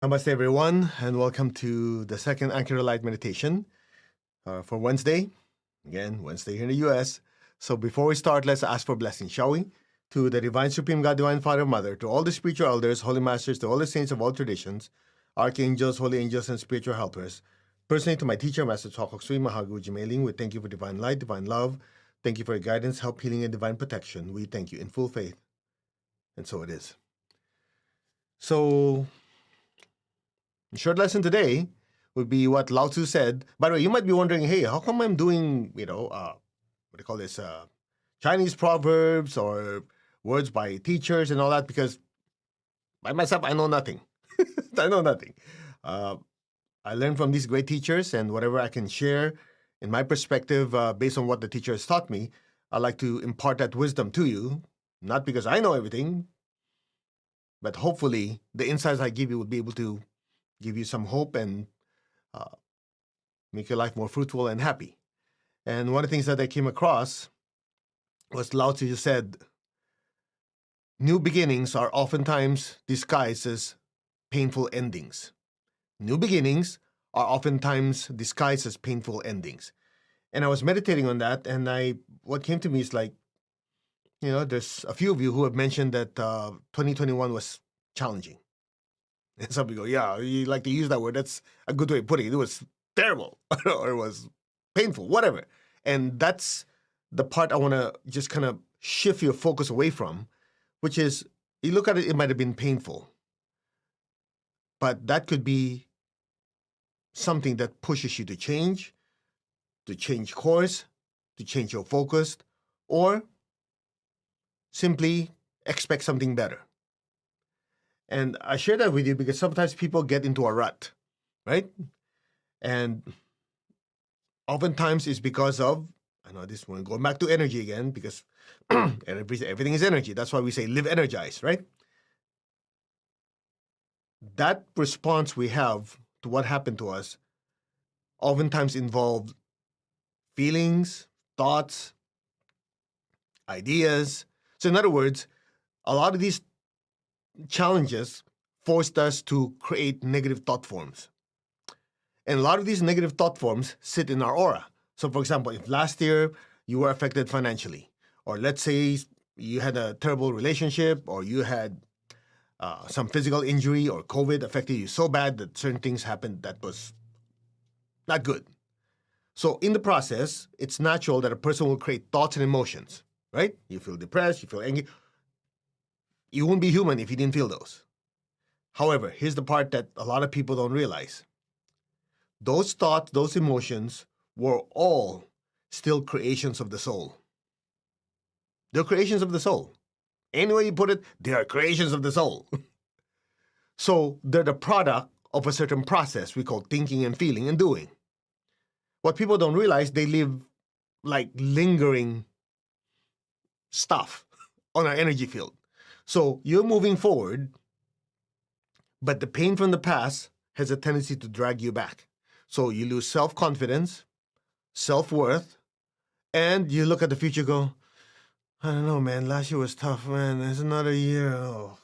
Namaste, everyone, and welcome to the second Anchor Light meditation for Wednesday. Again, Wednesday here in the U.S. So before we start, let's ask for blessing, shall we? To the Divine Supreme God, Divine Father, Mother, to all the spiritual elders, holy masters, to all the saints of all traditions, archangels, holy angels, and spiritual helpers. Personally, to my teacher, Master Chokok Sui Mahaguji Mailing, we thank you for divine light, divine love. Thank you for your guidance, help, healing, and divine protection. We thank you in full faith. And so it is. So the short lesson today would be what Lao Tzu said. By the way, you might be wondering, hey, how come I'm doing, what do you call this, Chinese proverbs or words by teachers and all that? Because by myself, I know nothing. I know nothing. Uh, I learned from these great teachers, and whatever I can share in my perspective based on what the teacher has taught me, I like to impart that wisdom to you, not because I know everything, but hopefully the insights I give you will be able to give you some hope and uh, make your life more fruitful and happy. And one of the things that I came across was Lao Tzu said, new beginnings are oftentimes disguised as painful endings. New beginnings are oftentimes disguised as painful endings. And I was meditating on that, and what came to me is like, there's a few of you who have mentioned that 2021 was challenging. And some people go, yeah, you like to use that word. That's a good way of putting it. It was terrible or it was painful, whatever. And that's the part I want to just kind of shift your focus away from, which is you look at it, it might have been painful, but that could be something that pushes you to change course, to change your focus, or simply expect something better. And I share that with you because sometimes people get into a rut, right? And oftentimes it's because of, I know this one, going back to energy again, because everything is energy. That's why we say live energized, right? That response we have to what happened to us oftentimes involve feelings, thoughts, ideas. So in other words, a lot of these challenges forced us to create negative thought forms. And a lot of these negative thought forms sit in our aura. So for example, if last year you were affected financially, or let's say you had a terrible relationship, or you had some physical injury, or COVID affected you so bad that certain things happened that was not good. So in the process, it's natural that a person will create thoughts and emotions, right? You feel depressed, you feel angry. You wouldn't be human if you didn't feel those. However, here's the part that a lot of people don't realize. Those thoughts, those emotions were all still creations of the soul. They're creations of the soul. Any way you put it, they are creations of the soul. So they're the product of a certain process we call thinking and feeling and doing. What people don't realize, they live like lingering stuff on our energy field. So you're moving forward, but the pain from the past has a tendency to drag you back. So you lose self-confidence, self-worth, and you look at the future, go, I don't know, man, last year was tough, man. There's another year. Oh.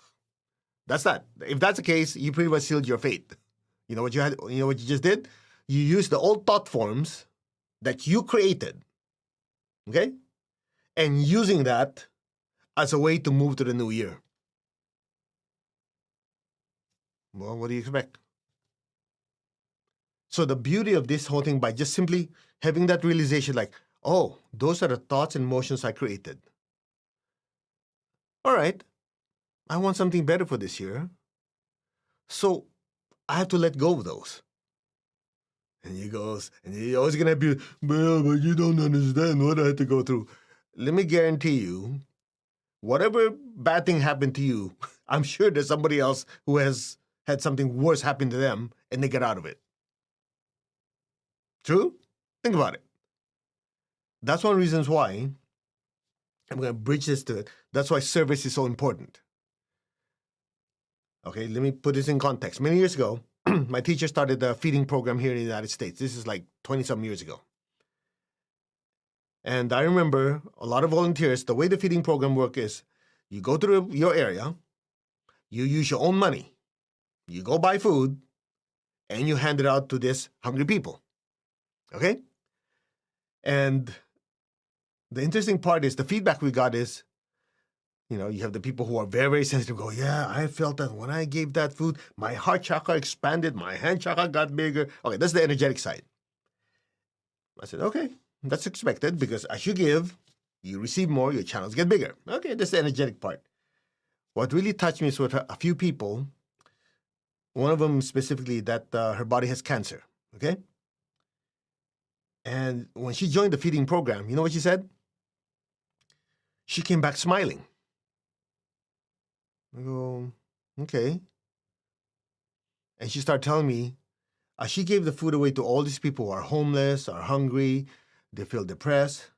That's that. If that's the case, you pretty much sealed your fate. You know what you just did? You used the old thought forms that you created, okay? And using that as a way to move to the new year. Well, what do you expect? So the beauty of this whole thing, by just simply having that realization, like, oh, those are the thoughts and emotions I created. All right, I want something better for this year. So I have to let go of those. And he goes, and you're always going to be, well, but you don't understand what I had to go through. Let me guarantee you, whatever bad thing happened to you, I'm sure there's somebody else who has had something worse happen to them and they get out of it. True? Think about it. That's one of the reasons why I'm going to bridge this to it. That's why service is so important. Okay, let me put this in context. Many years ago, my teacher started a feeding program here in the United States. This is like 20-some years ago. And I remember a lot of volunteers, the way the feeding program works is you go to your area, you use your own money, You go buy food and you hand it out to these hungry people. Okay? And the interesting part is the feedback we got is, you have the people who are very, very sensitive go, yeah, I felt that when I gave that food, my heart chakra expanded, my hand chakra got bigger. Okay, that's the energetic side. I said, okay, that's expected because as you give, you receive more, your channels get bigger. Okay, that's the energetic part. What really touched me is with a few people, one of them specifically that her body has cancer, okay? And when she joined the feeding program, you know what she said? She came back smiling. I go, okay. And she started telling me, she gave the food away to all these people who are homeless, are hungry, they feel depressed.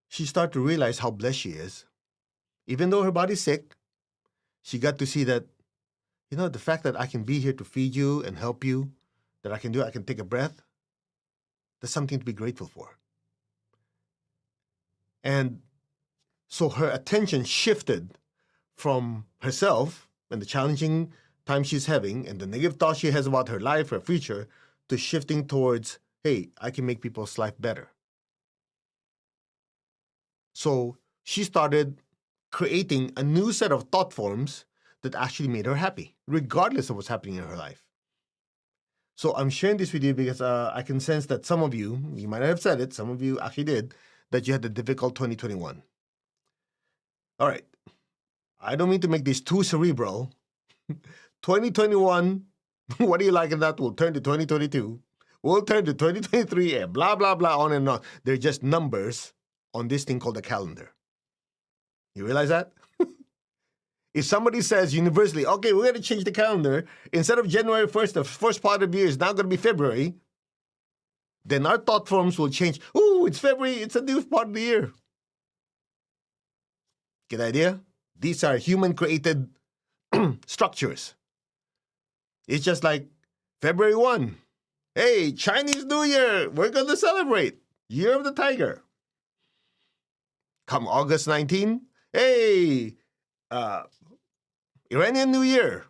She started to realize how blessed she is. Even though her body's sick, she got to see that, the fact that I can be here to feed you and help you, that I can take a breath, that's something to be grateful for. And so her attention shifted from herself and the challenging time she's having and the negative thoughts she has about her life, her future, to shifting towards, hey, I can make people's life better. So she started creating a new set of thought forms that actually made her happy, regardless of what's happening in her life. So I'm sharing this with you because I can sense that some of you might not have said it, some of you actually did, that you had a difficult 2021. All right. I don't mean to make this too cerebral. 2021, what do you like in that? Will turn to 2022. We'll turn to 2023 and blah, blah, blah, on and on. They're just numbers on this thing called the calendar. You realize that? If somebody says universally, okay, we're going to change the calendar, instead of January 1st, the first part of the year is now going to be February, then our thought forms will change. Ooh, it's February, it's a new part of the year. Get the idea? These are human-created structures. It's just like February 1. Hey, Chinese New Year, we're going to celebrate. Year of the Tiger. Come August 19, hey, Iranian New Year.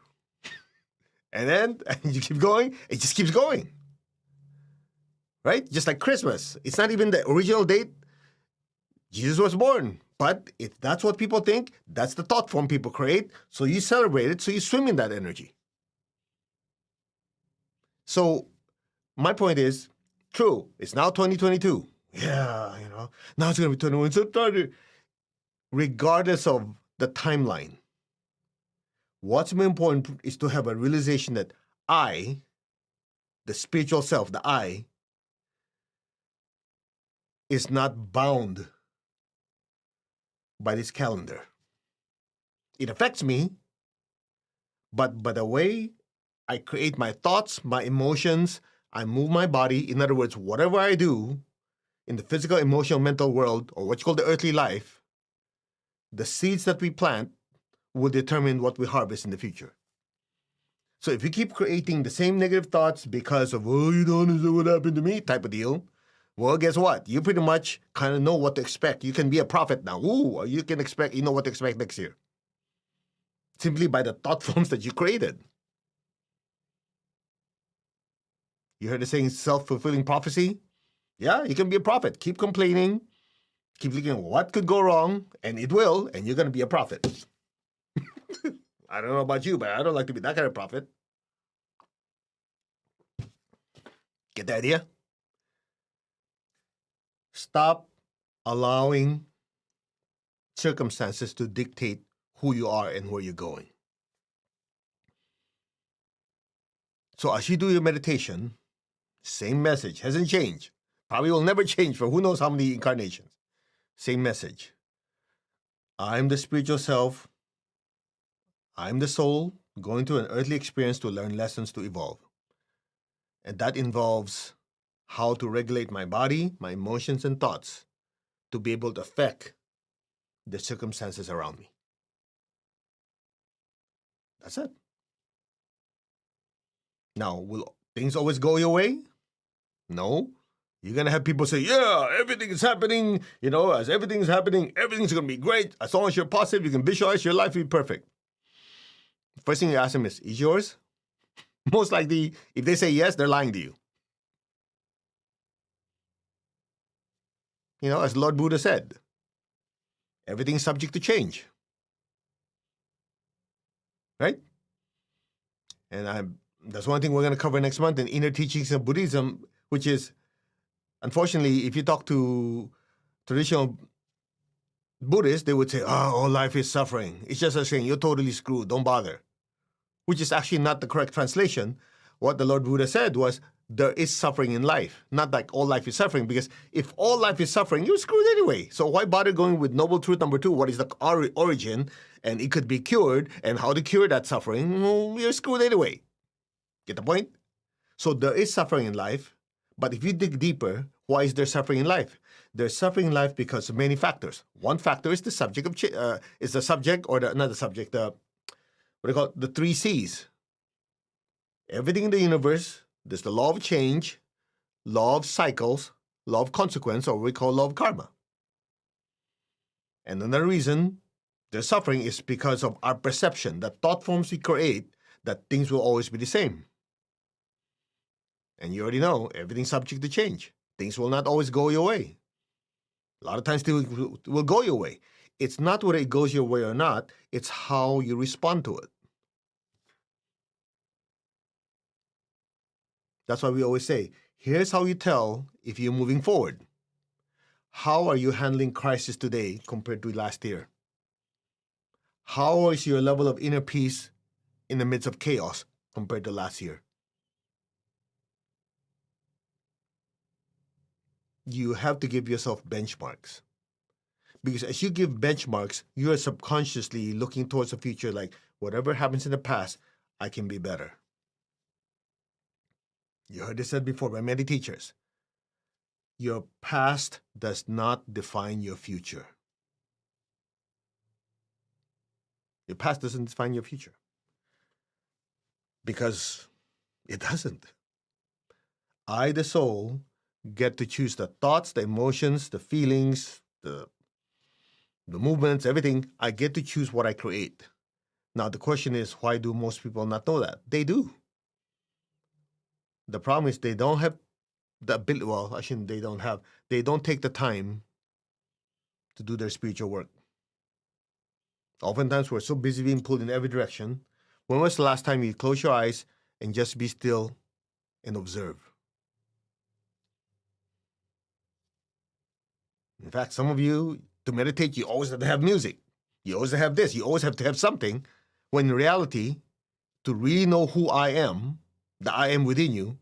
And then you keep going, it just keeps going. Right? Just like Christmas. It's not even the original date Jesus was born. But if that's what people think, that's the thought form people create. So you celebrate it, so you swim in that energy. So my point is, true, it's now 2022. Yeah, now it's going to be 21. So 30. Regardless of the timeline, what's more important is to have a realization that I, the spiritual self, the I, is not bound by this calendar. It affects me, but by the way I create my thoughts, my emotions, I move my body. In other words, whatever I do in the physical, emotional, mental world, or what you call the earthly life, the seeds that we plant will determine what we harvest in the future. So if you keep creating the same negative thoughts because of, you don't understand what happened to me type of deal, well, guess what? You pretty much kind of know what to expect. You can be a prophet now. Ooh, you can expect, know what to expect next year. Simply by the thought forms that you created. You heard the saying self-fulfilling prophecy? Yeah, you can be a prophet. Keep complaining. Keep looking at what could go wrong, and it will, and you're going to be a prophet. I don't know about you, but I don't like to be that kind of prophet. Get the idea? Stop allowing circumstances to dictate who you are and where you're going. So as you do your meditation, same message, hasn't changed. Probably will never change for who knows how many incarnations. Same message. I'm the spiritual self. I'm the soul going through an earthly experience to learn lessons to evolve. And that involves how to regulate my body, my emotions, and thoughts to be able to affect the circumstances around me. That's it. Now, will things always go your way? No. You're going to have people say, yeah, everything is happening. As everything's happening, everything's going to be great. As long as you're positive, you can visualize your life will be perfect. First thing you ask them is yours? Most likely, if they say yes, they're lying to you. As Lord Buddha said, everything is subject to change, right? And that's one thing we're going to cover next month in Inner Teachings of Buddhism, which is, unfortunately, if you talk to traditional Buddhists, they would say, all life is suffering. It's just a saying, you're totally screwed, don't bother. Which is actually not the correct translation. What the Lord Buddha said was, there is suffering in life. Not like all life is suffering, because if all life is suffering, you're screwed anyway. So why bother going with noble truth number 2? What is the origin? And it could be cured. And how to cure that suffering? Well, you're screwed anyway. Get the point? So there is suffering in life. But if you dig deeper, why is there suffering in life? There's suffering in life because of many factors. One factor is the subject of is the subject, or not the subject, what do you call it? The 3 C's. Everything in the universe, there's the law of change, law of cycles, law of consequence, or what we call law of karma. And another reason there's suffering is because of our perception, the thought forms we create, that things will always be the same. And you already know, everything's subject to change. Things will not always go your way. A lot of times they will go your way. It's not whether it goes your way or not, it's how you respond to it. That's why we always say, here's how you tell if you're moving forward. How are you handling crisis today compared to last year? How is your level of inner peace in the midst of chaos compared to last year? You have to give yourself benchmarks. Because as you give benchmarks, you are subconsciously looking towards the future like, whatever happens in the past, I can be better. You heard this said before by many teachers. Your past does not define your future. Your past doesn't define your future. Because it doesn't. I, the soul, get to choose the thoughts, the emotions, the feelings, the movements, everything. I get to choose what I create. Now, the question is, why do most people not know that? They do. The problem is they don't have the ability, they don't take the time to do their spiritual work. Oftentimes, we're so busy being pulled in every direction. When was the last time you close your eyes and just be still and observe? In fact, some of you, to meditate, you always have to have music. You always have this. You always have to have something. When in reality, to really know who I am, the I am within you,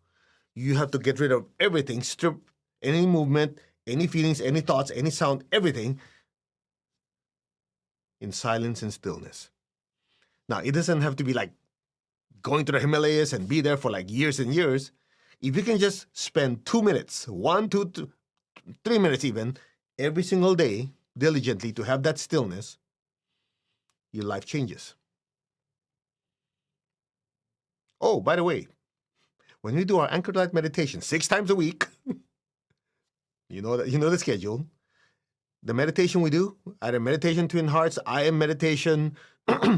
you have to get rid of everything, strip any movement, any feelings, any thoughts, any sound, everything in silence and stillness. Now, it doesn't have to be like going to the Himalayas and be there for like years and years. If you can just spend 2 minutes, 1, 2, 3 minutes even, every single day, diligently to have that stillness, your life changes. Oh, by the way, when we do our anchored light meditation 6 times a week, you know the schedule. The meditation we do, either meditation twin hearts, I am meditation,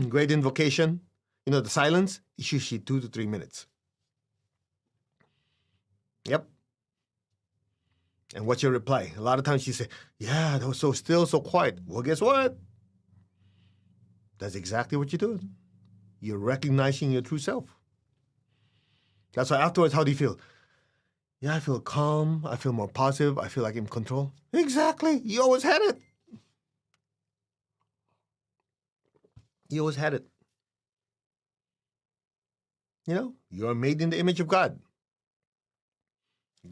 great invocation, the silence, it's usually 2 to 3 minutes. Yep. And what's your reply? A lot of times you say, yeah, that was so still, so quiet. Well, guess what? That's exactly what you're doing. You're recognizing your true self. That's why afterwards, how do you feel? Yeah, I feel calm. I feel more positive. I feel like I'm in control. Exactly. You always had it. You always had it. You're made in the image of God.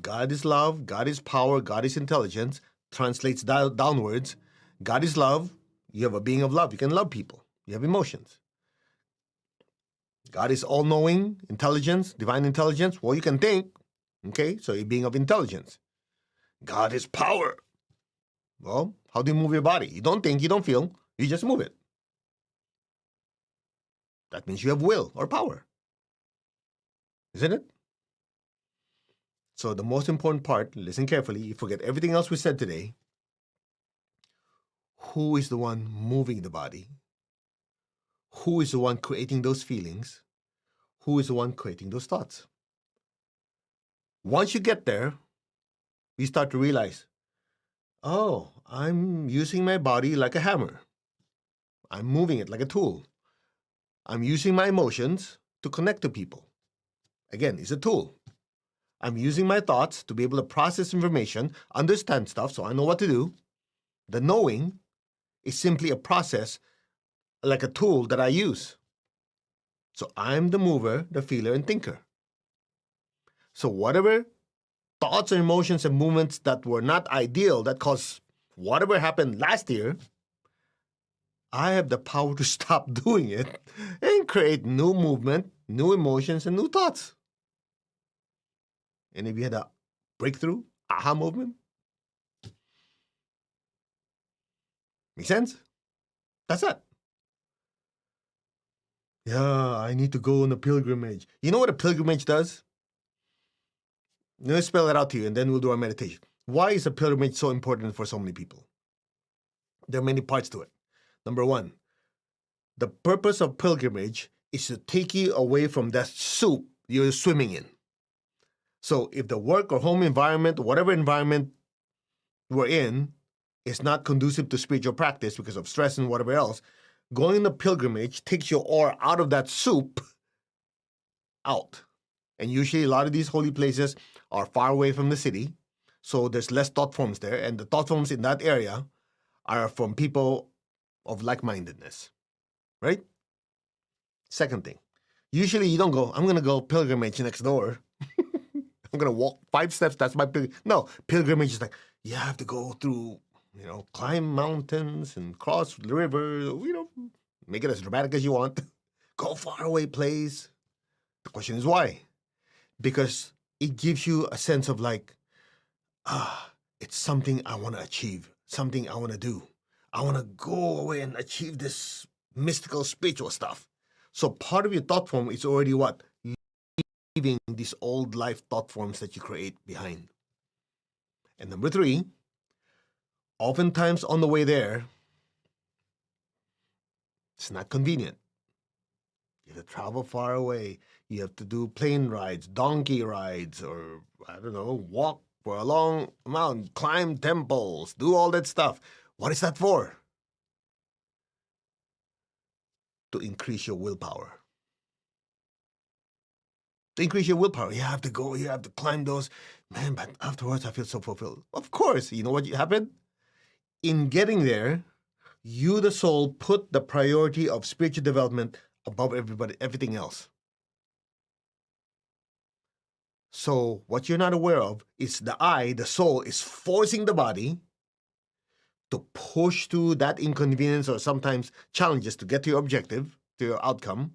God is love. God is power. God is intelligence. Translates downwards. God is love. You have a being of love. You can love people. You have emotions. God is all-knowing, intelligence, divine intelligence. Well, you can think. Okay, so you're a being of intelligence. God is power. Well, how do you move your body? You don't think, you don't feel, you just move it. That means you have will or power. Isn't it? So the most important part, listen carefully, you forget everything else we said today. Who is the one moving the body? Who is the one creating those feelings? who is the one creating those thoughts. Once you get there, you start to realize, oh, I'm using my body like a hammer. I'm moving it like a tool. I'm using my emotions to connect to people. Again, it's a tool. I'm using my thoughts to be able to process information, understand stuff so I know what to do. The knowing is simply a process, like a tool that I use. So I'm the mover, the feeler, and thinker. So whatever thoughts and emotions and movements that were not ideal, that caused whatever happened last year, I have the power to stop doing it and create new movement, new emotions, and new thoughts. And if you had a breakthrough, aha movement, make sense? That's it. Yeah, I need to go on a pilgrimage. You know what a pilgrimage does? Let me spell it out to you and then we'll do our meditation. Why is a pilgrimage so important for so many people? There are many parts to it. Number one, the purpose of pilgrimage is to take you away from that soup you're swimming in. So if the work or home environment, whatever environment we're in, is not conducive to spiritual practice because of stress and whatever else, going on a pilgrimage takes your aura out of that soup out. And usually a lot of these holy places are far away from the city, so there's less thought forms there, and the thought forms in that area are from people of like-mindedness, right? Second thing, usually you don't go, I'm going to go pilgrimage next door. I'm going to walk 5 steps, that's my pilgrimage. No, pilgrimage is like, you have to go through, climb mountains and cross the river, make it as dramatic as you want. Go far away place. The question is why? Because it gives you a sense of like, it's something I want to achieve, something I want to do. I want to go away and achieve this mystical, spiritual stuff. So part of your thought form is already what? Leaving these old life thought forms that you create behind. And number 3, oftentimes on the way there, it's not convenient. You have to travel far away. You have to do plane rides, donkey rides, or, I don't know, walk for a long amount, climb temples, do all that stuff. What is that for? To increase your willpower. To increase your willpower, you have to go, you have to climb those. Man, but afterwards I feel so fulfilled. Of course, you know what happened? In getting there, you, the soul, put the priority of spiritual development above everything else. So what you're not aware of is the I, the soul, is forcing the body to push through that inconvenience or sometimes challenges to get to your objective, to your outcome,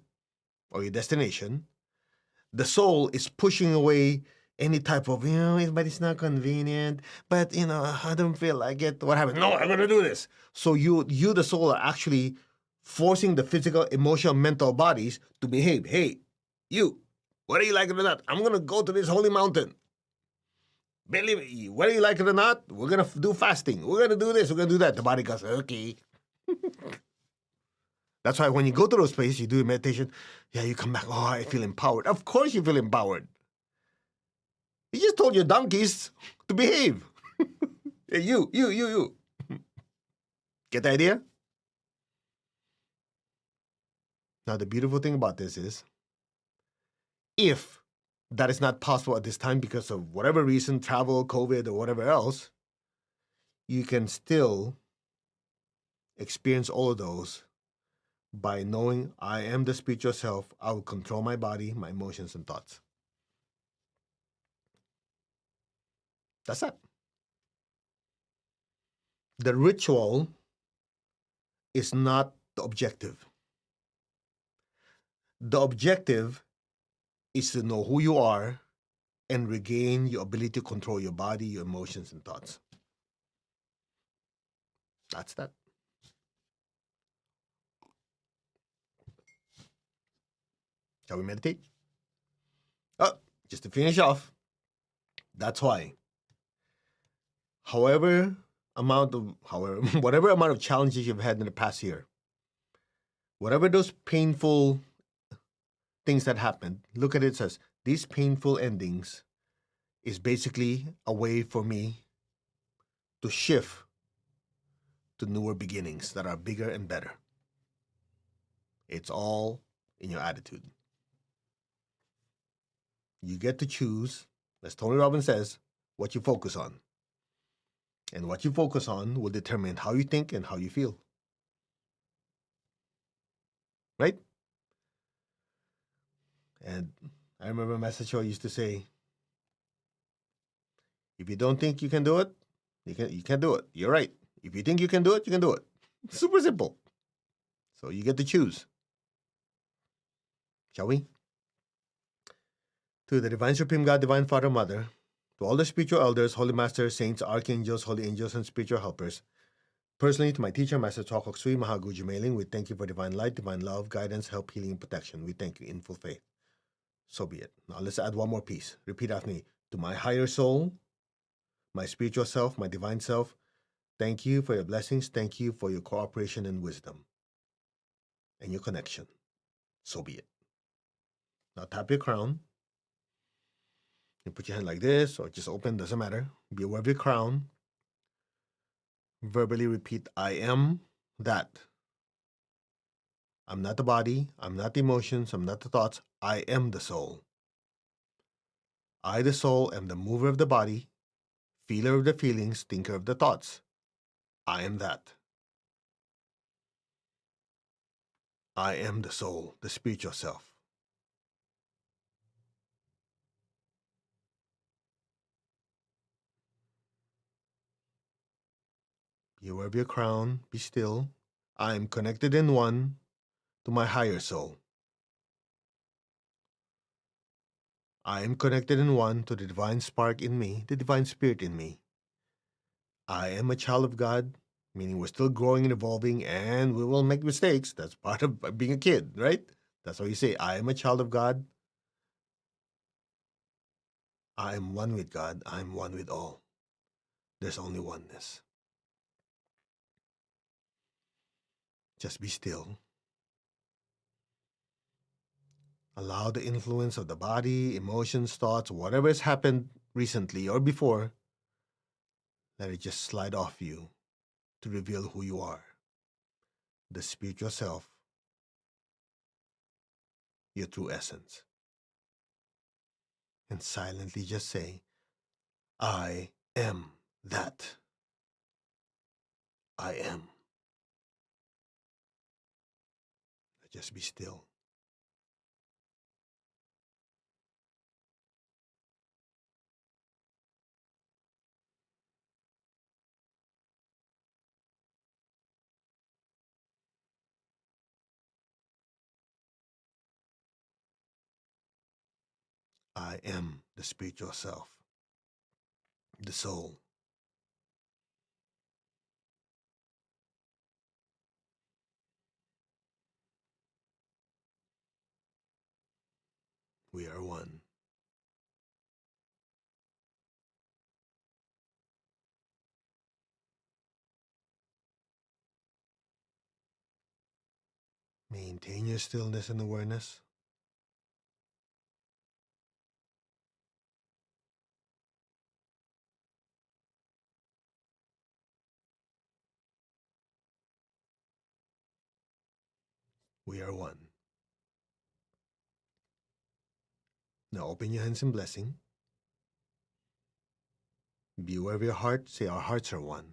or your destination. The soul is pushing away any type of, but it's not convenient, but, I don't feel like it. What happened? No, I'm going to do this. So you, the soul, are actually forcing the physical, emotional, mental bodies to behave. Hey, you, whether you like it or not, I'm going to go to this holy mountain. Believe me, whether you like it or not, we're going to do fasting. We're going to do this, we're going to do that. The body goes, okay. That's why when you go to those places, you do meditation, you come back, oh, I feel empowered. Of course you feel empowered. You just told your donkeys to behave. Hey, you. Get the idea? Now, the beautiful thing about this is, if that is not possible at this time because of whatever reason, travel, COVID, or whatever else, you can still experience all of those by knowing I am the spiritual self. I will control my body, my emotions, and thoughts. That's it. The ritual is not the objective. The objective is to know who you are and regain your ability to control your body, your emotions, and thoughts. That's that. Shall we meditate? Oh, just to finish off, that's why. Whatever amount of challenges you've had in the past year, whatever those painful things that happened, look at it as these painful endings is basically a way for me to shift to newer beginnings that are bigger and better. It's all in your attitude. You get to choose, as Tony Robbins says, what you focus on. And what you focus on will determine how you think and how you feel. Right? And I remember Master Cho used to say, if you don't think you can do it, you can't do it. You're right. If you think you can do it, you can do it. Super simple. So you get to choose. Shall we? To the Divine Supreme God, Divine Father, Mother, to all the spiritual elders, holy masters, saints, archangels, holy angels, and spiritual helpers, personally to my teacher, Master Chokok Sui Mahaguji Mailing, we thank you for divine light, divine love, guidance, help, healing, and protection. We thank you in full faith. So be it. Now let's add one more piece. Repeat after me. To my higher soul, my spiritual self, my divine self, thank you for your blessings. Thank you for your cooperation and wisdom and your connection. So be it. Now tap your crown. You put your hand like this or just open, doesn't matter. Be aware of your crown. Verbally repeat, I am that. I'm not the body. I'm not the emotions. I'm not the thoughts. I am the soul. I, the soul, am the mover of the body, feeler of the feelings, thinker of the thoughts. I am that. I am the soul, the spiritual self. Be aware of your crown. Be still. I am connected in one to my higher soul. I am connected in one to the divine spark in me, the divine spirit in me. I am a child of God, meaning we're still growing and evolving and we will make mistakes. That's part of being a kid, right? That's why you say, I am a child of God. I am one with God. I am one with all. There's only oneness. Just be still. Allow the influence of the body, emotions, thoughts, whatever has happened recently or before, let it just slide off you to reveal who you are, the spiritual self, your true essence. And silently just say, I am that. I am. Just be still. I am the spiritual self, the soul. We are one. Maintain your stillness and awareness. We are one. Now open your hands in blessing. Be aware of your heart. Say, our hearts are one.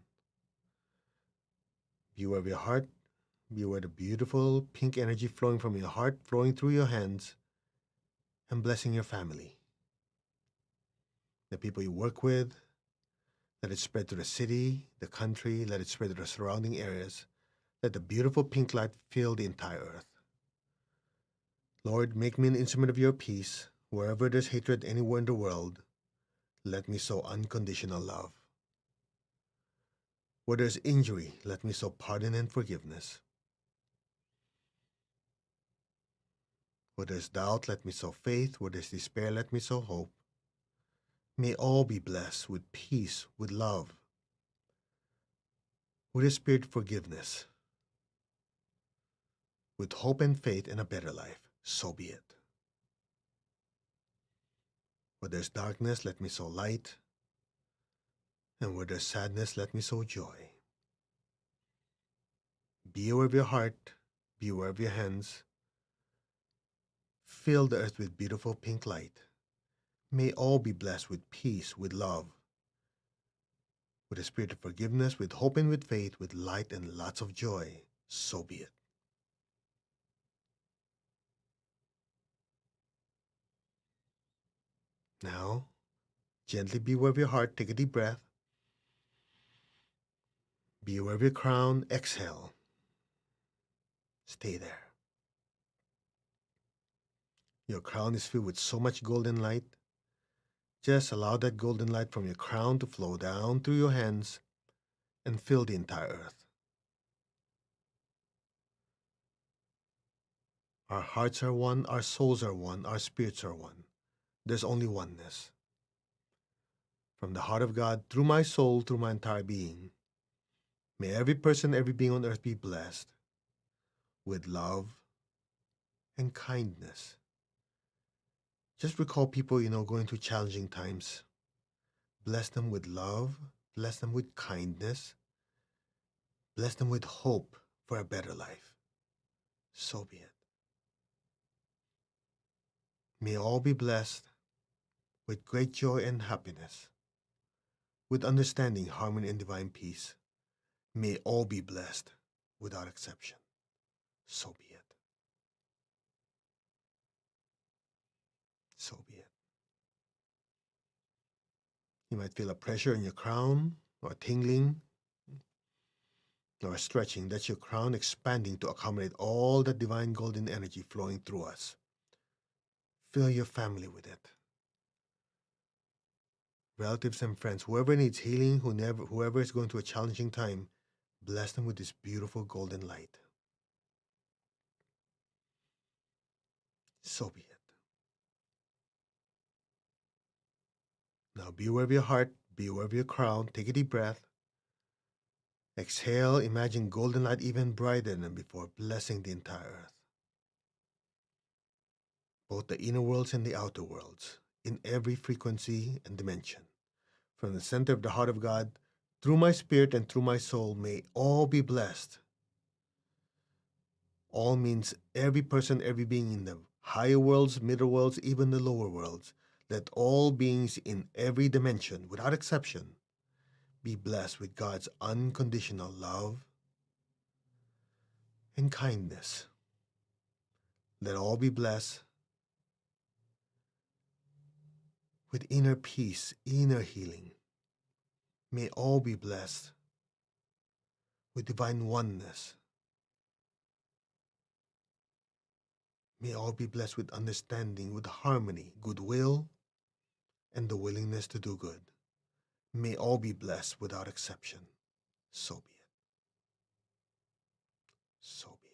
Be aware of your heart. Be aware of the beautiful pink energy flowing from your heart, flowing through your hands, and blessing your family. The people you work with. Let it spread to the city, the country. Let it spread to the surrounding areas. Let the beautiful pink light fill the entire earth. Lord, make me an instrument of your peace. Wherever there's hatred anywhere in the world, let me sow unconditional love. Where there's injury, let me sow pardon and forgiveness. Where there's doubt, let me sow faith. Where there's despair, let me sow hope. May all be blessed with peace, with love, with a spirit of forgiveness, with hope and faith in a better life. So be it. Where there's darkness, let me sow light. And where there's sadness, let me sow joy. Be aware of your heart. Be aware of your hands. Fill the earth with beautiful pink light. May all be blessed with peace, with love, with a spirit of forgiveness, with hope and with faith, with light and lots of joy. So be it. Now, gently be aware of your heart. Take a deep breath. Be aware of your crown. Exhale. Stay there. Your crown is filled with so much golden light. Just allow that golden light from your crown to flow down through your hands and fill the entire earth. Our hearts are one, our souls are one, our spirits are one. There's only oneness. From the heart of God, through my soul, through my entire being, may every person, every being on earth be blessed with love and kindness. Just recall people, going through challenging times. Bless them with love, bless them with kindness, bless them with hope for a better life. So be it. May all be blessed with great joy and happiness, with understanding, harmony, and divine peace. May all be blessed without exception. So be it. So be it. You might feel a pressure in your crown, or a tingling, or a stretching. That's your crown expanding to accommodate all the divine golden energy flowing through us. Fill your family with it. Relatives and friends, whoever needs healing, whoever is going through a challenging time, bless them with this beautiful golden light. So be it. Now be aware of your heart, be aware of your crown, take a deep breath. Exhale, imagine golden light even brighter than before, blessing the entire earth. Both the inner worlds and the outer worlds, in every frequency and dimension. From the center of the heart of God, through my spirit and through my soul, may all be blessed. All means every person, every being in the higher worlds, middle worlds, even the lower worlds. Let all beings in every dimension, without exception, be blessed with God's unconditional love and kindness. Let all be blessed with inner peace, inner healing. May all be blessed with divine oneness. May all be blessed with understanding, with harmony, goodwill, and the willingness to do good. May all be blessed without exception. So be it. So be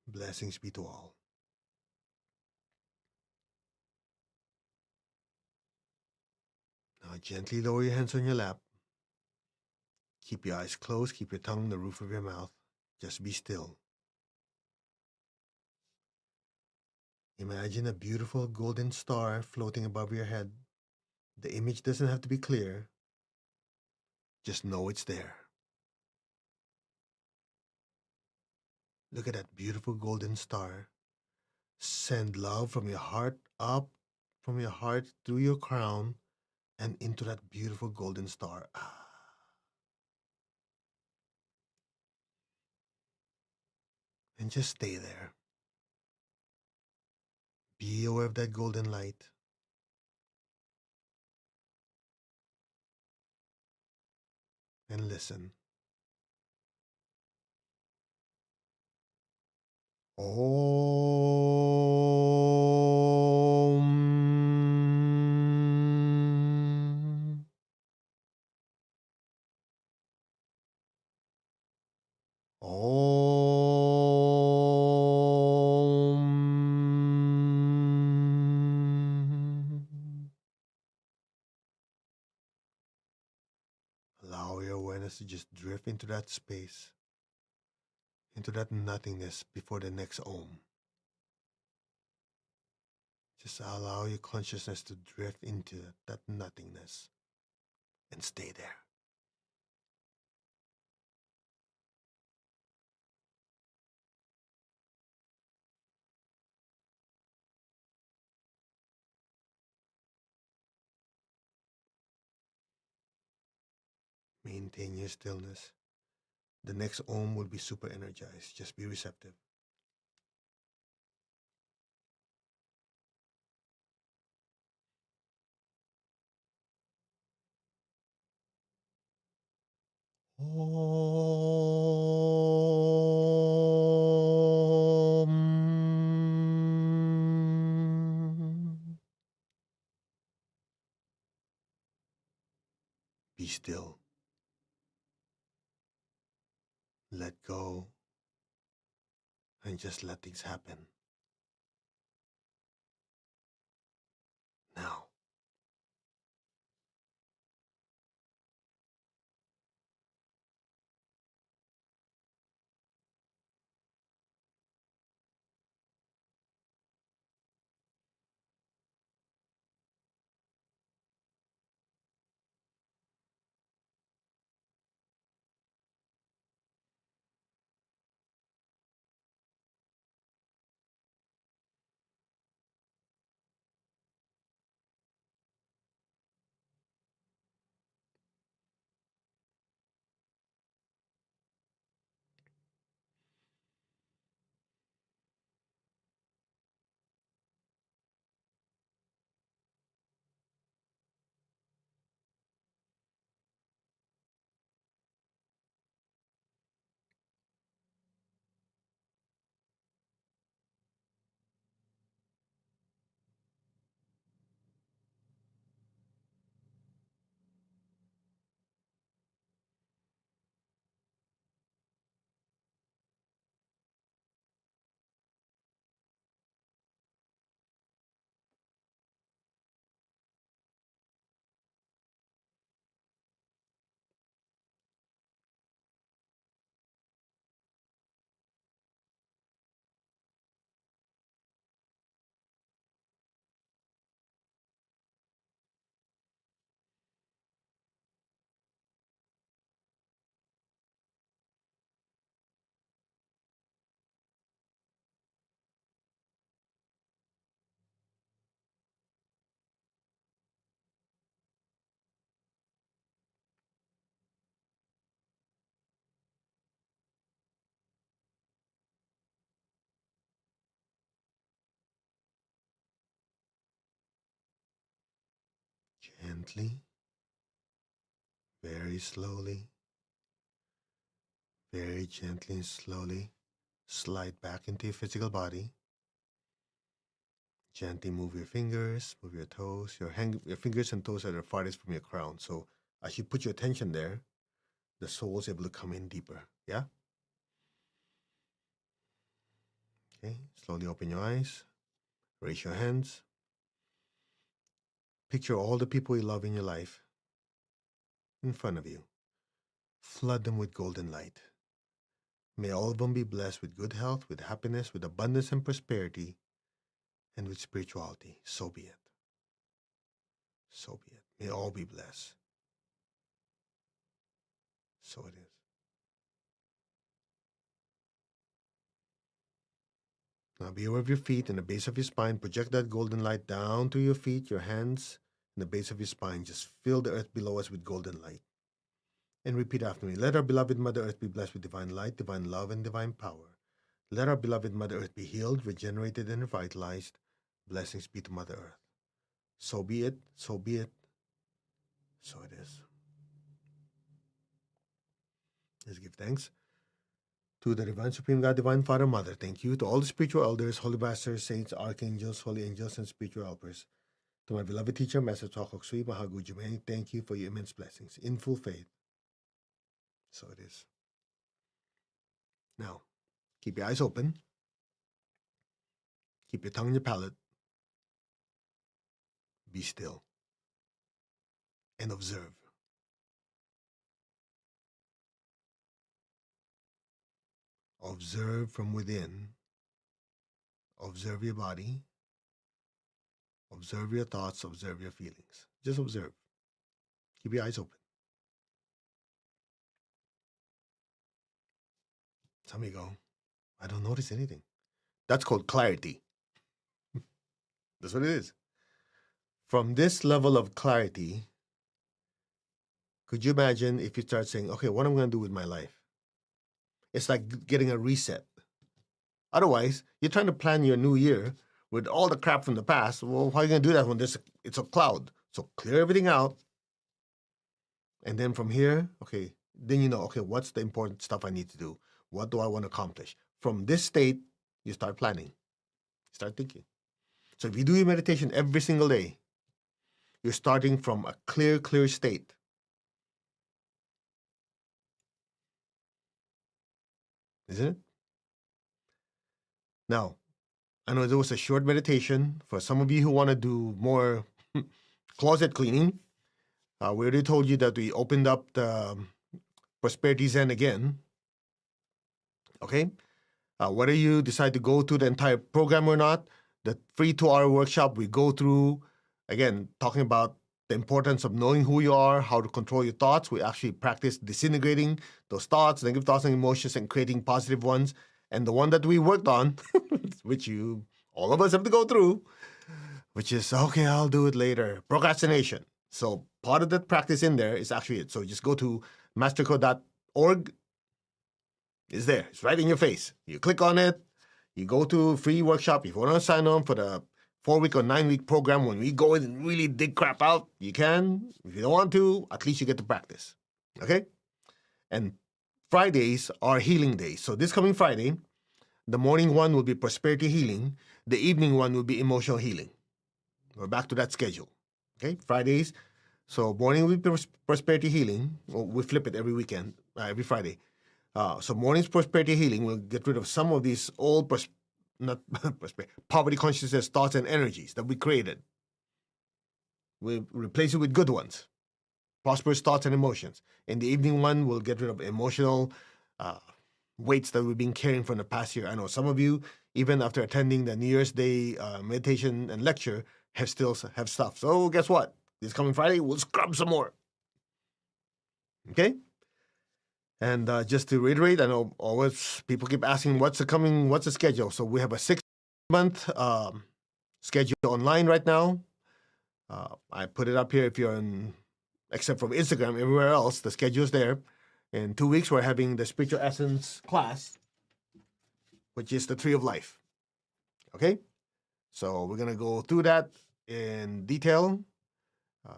it. Blessings be to all. Now gently lower your hands on your lap. Keep your eyes closed. Keep your tongue on the roof of your mouth. Just be still. Imagine a beautiful golden star floating above your head. The image doesn't have to be clear. Just know it's there. Look at that beautiful golden star. Send love from your heart up, from your heart through your crown, and into that beautiful golden star. And just stay there. Be aware of that golden light. And listen. Om. Om. Allow your awareness to just drift into that space into that nothingness before the next Om. Just allow your consciousness to drift into that nothingness and stay there. Maintain your stillness. The next Om will be super energized. Just be receptive. Om. Be still. Let go. And just let things happen. Now. Gently, very slowly, very gently and slowly slide back into your physical body. Gently move your fingers, move your toes. Your fingers and toes are the farthest from your crown. So as you put your attention there, the soul is able to come in deeper. Yeah? Okay. Slowly open your eyes. Raise your hands. Picture all the people you love in your life in front of you. Flood them with golden light. May all of them be blessed with good health, with happiness, with abundance and prosperity, and with spirituality. So be it. So be it. May all be blessed. So it is. Now be aware of your feet and the base of your spine. Project that golden light down to your feet, your hands, and the base of your spine. Just fill the earth below us with golden light. And repeat after me. Let our beloved Mother Earth be blessed with divine light, divine love, and divine power. Let our beloved Mother Earth be healed, regenerated, and revitalized. Blessings be to Mother Earth. So be it, so be it, so it is. Let's give thanks to the Divine Supreme God, Divine Father, Mother. Thank you to all the spiritual elders, holy masters, saints, archangels, holy angels, and spiritual helpers. To my beloved teacher, Master Chokok Sui Mahaguju, many thank you for your immense blessings. In full faith, so it is. Now, keep your eyes open. Keep your tongue in your palate. Be still and observe. Observe from within. Observe your body. Observe your thoughts. Observe your feelings. Just observe. Keep your eyes open. Some of you go, I don't notice anything. That's called clarity. That's what it is. From this level of clarity, could you imagine if you start saying, okay, what am I going to do with my life? It's like getting a reset. Otherwise, you're trying to plan your new year with all the crap from the past. Well, how are you going to do that when it's a cloud? So clear everything out. And then from here, okay, then you know, okay, what's the important stuff I need to do? What do I want to accomplish? From this state, you start planning, start thinking. So if you do your meditation every single day, you're starting from a clear state. Isn't it? Now, I know there was a short meditation for some of you who want to do more closet cleaning. We already told you that we opened up the Prosperity Zen again. Okay? Whether you decide to go through the entire program or not, the free 2-hour workshop we go through, again, talking about the importance of knowing who you are, how to control your thoughts. We actually practice disintegrating those thoughts, negative thoughts and emotions, and creating positive ones. And the one that we worked on, which all of us have to go through, which is, okay, I'll do it later. Procrastination. So part of that practice in there is actually it. So just go to mastercode.org. It's there. It's right in your face. You click on it. You go to free workshop. If you want to sign on for the 4-week or 9-week program, when we go in and really dig crap out, you can. If you don't want to, at least you get to practice. Okay? And Fridays are healing days. So this coming Friday, the morning one will be prosperity healing. The evening one will be emotional healing. We're back to that schedule. Okay? Fridays. So morning will be prosperity healing. Well, we flip it every weekend, every Friday. So morning's prosperity healing will get rid of some of these old poverty consciousness thoughts and energies that we created. We'll replace it with good ones, prosperous thoughts and emotions. In the evening one, we'll get rid of emotional weights that we've been carrying from the past year. I know some of you, even after attending the New Year's Day meditation and lecture, still have stuff. So guess what? This coming Friday, we'll scrub some more. Okay? And just to reiterate, I know always people keep asking, what's the schedule? So we have a 6-month schedule online right now. I put it up here if you're except from Instagram, everywhere else, the schedule's there. In 2 weeks, we're having the Spiritual Essence class, which is the Tree of Life. Okay? So we're going to go through that in detail.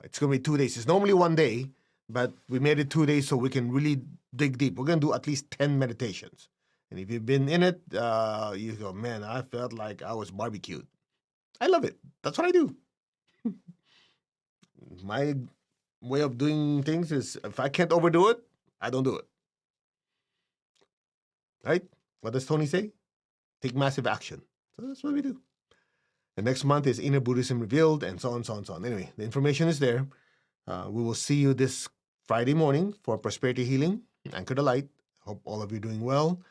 It's going to be 2 days. It's normally 1 day, but we made it 2 days so we can really dig deep. We're going to do at least 10 meditations. And if you've been in it, you go, man, I felt like I was barbecued. I love it. That's what I do. My way of doing things is if I can't overdo it, I don't do it. Right? What does Tony say? Take massive action. So that's what we do. The next month is Inner Buddhism Revealed, and so on, so on, so on. Anyway, the information is there. We will see you this Friday morning for Prosperity Healing, Anchor the Light. Hope all of you are doing well.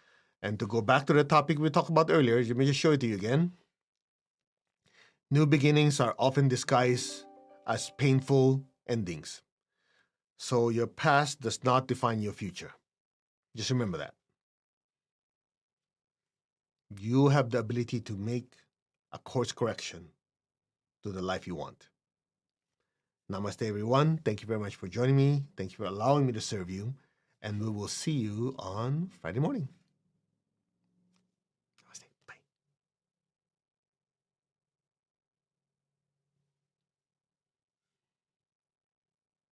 And to go back to the topic we talked about earlier, let me just show it to you again. New beginnings are often disguised as painful endings. So your past does not define your future. Just remember that. You have the ability to make a course correction to the life you want. Namaste, everyone. Thank you very much for joining me. Thank you for allowing me to serve you. And we will see you on Friday morning.